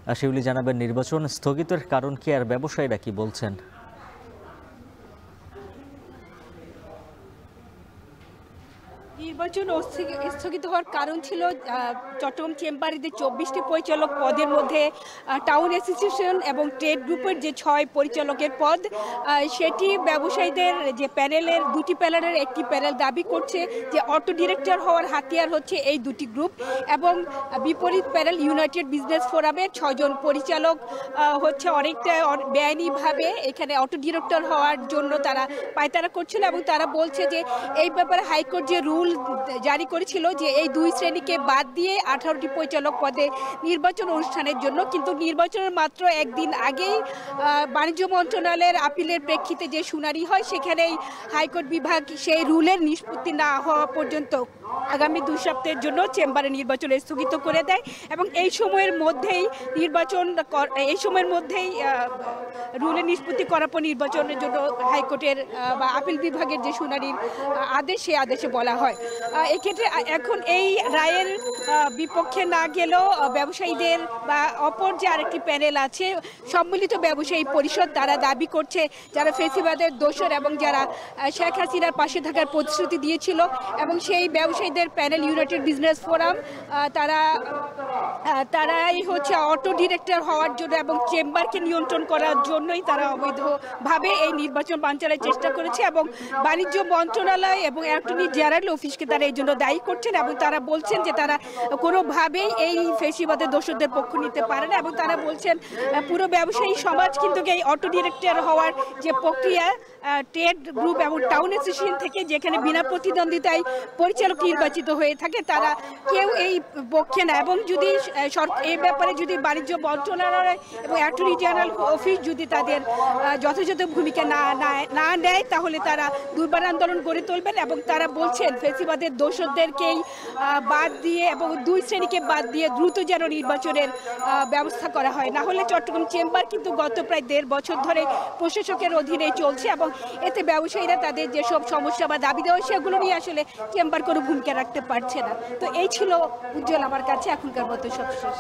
শিউলি জানাবেন, নির্বাচন স্থগিতের কারণ কি আর ব্যবসায়ীরা কি বলছেন? নির্বাচন স্থগিত হওয়ার কারণ ছিল চট্টগ্রাম চেম্বারের 24টি পরিচালক পদের মধ্যে টাউন অ্যাসোসিয়েশন এবং ট্রেড গ্রুপের যে 6 পরিচালকের পদ, সেটি ব্যবসায়ীদের যে প্যানেলের দুটি প্যানেলের একটি প্যানেল দাবি করছে যে অটো ডিরেক্টর হওয়ার হাতিয়ার হচ্ছে এই দুটি গ্রুপ, এবং বিপরীত প্যানেল ইউনাইটেড বিজনেস ফোরামের 6 জন পরিচালক হচ্ছে অনেকটা বেআইনিভাবে এখানে অটো ডিরেক্টর হওয়ার জন্য তারা পায়তারা করছিল। এবং তারা বলছে যে এই ব্যাপারে হাইকোর্ট যে রুল জারি করেছিল যে এই দুই শ্রেণীকে বাদ দিয়ে 18টি পরিচালক পদে নির্বাচন অনুষ্ঠানের জন্য, কিন্তু নির্বাচনের মাত্র একদিন আগেই বাণিজ্য মন্ত্রণালয়ের আপিলের প্রেক্ষিতে যে শুনানি হয়, সেখানেই হাইকোর্ট বিভাগ সেই রুলের নিষ্পত্তি না হওয়া পর্যন্ত আগামী 2 সপ্তাহের জন্য চেম্বারে নির্বাচন স্থগিত করে দেয়। এবং এই সময়ের মধ্যেই রুলের নিষ্পত্তি করার পর নির্বাচনের জন্য হাইকোর্টের বা আপিল বিভাগের যে শুনানির আদেশ, সেই আদেশে বলা হয়। এক্ষেত্রে এখন এই রায়ের বিপক্ষে না গেলেও ব্যবসায়ীদের বা অপর যে আরেকটি প্যানেল আছে সম্মিলিত ব্যবসায়ী পরিষদ, তারা দাবি করছে যারা ফেসিবাদের দোষর এবং যারা শেখ হাসিনার পাশে থাকার প্রতিশ্রুতি দিয়েছিল, এবং সেই ব্যবসায়ীদের প্যানেল ইউনাইটেড বিজনেস ফোরাম, তারাই হচ্ছে অটো ডিরেক্টর হওয়ার জন্য এবং চেম্বারকে নিয়ন্ত্রণ করার জন্যই তারা অবৈধভাবে এই নির্বাচন বানচালের চেষ্টা করেছে, এবং বাণিজ্য মন্ত্রণালয় এবং অ্যাটর্নি জেনারেল অফিসকে তারা এই জন্য দায়ী করছেন। এবং তারা বলছেন যে তারা কোনোভাবেই এই ফেসিবাদের দোষরদের পক্ষ নিতে পারে না, এবং তারা বলছেন পুরো ব্যবসায়ী সমাজ কিন্তু এই অটো ডিরেক্টর হওয়ার যে প্রক্রিয়া ট্রেড গ্রুপ এবং টাউন অ্যাসোসিয়েশন থেকে যেখানে বিনা প্রতিদ্বন্দ্বিতায় পরিচালক নির্বাচিত হয়ে থাকে, তারা কেউ এই পক্ষে না। এবং যদি এই ব্যাপারে যদি বাণিজ্য মন্ত্রণালয় এবং অ্যাটর্নি জেনারেল অফিস যদি তাদের যথাযথ ভূমিকা না নেয়, তাহলে তারা দুর্বার আন্দোলন গড়ে তুলবেন। এবং তারা বলছেন ফেসিবাদের দোষরদেরকেই বাদ দিয়ে এবং 2 শ্রেণীকে বাদ দিয়ে দ্রুত যেন নির্বাচনের ব্যবস্থা করা হয়, না হলে চট্টগ্রাম চেম্বার কিন্তু গত প্রায় 1.5 বছর ধরে প্রশাসকের অধীনে চলছে, এবং এতে ব্যবসায়ীরা তাদের যেসব সমস্যা বা দাবি দেওয়া সেগুলো নিয়ে আসলে চেম্বার কোনো ভূমিকা রাখতে পারছে না। তো এই ছিল উজ্জ্বল আমার কাছে এখনকার মতো সব শেষ।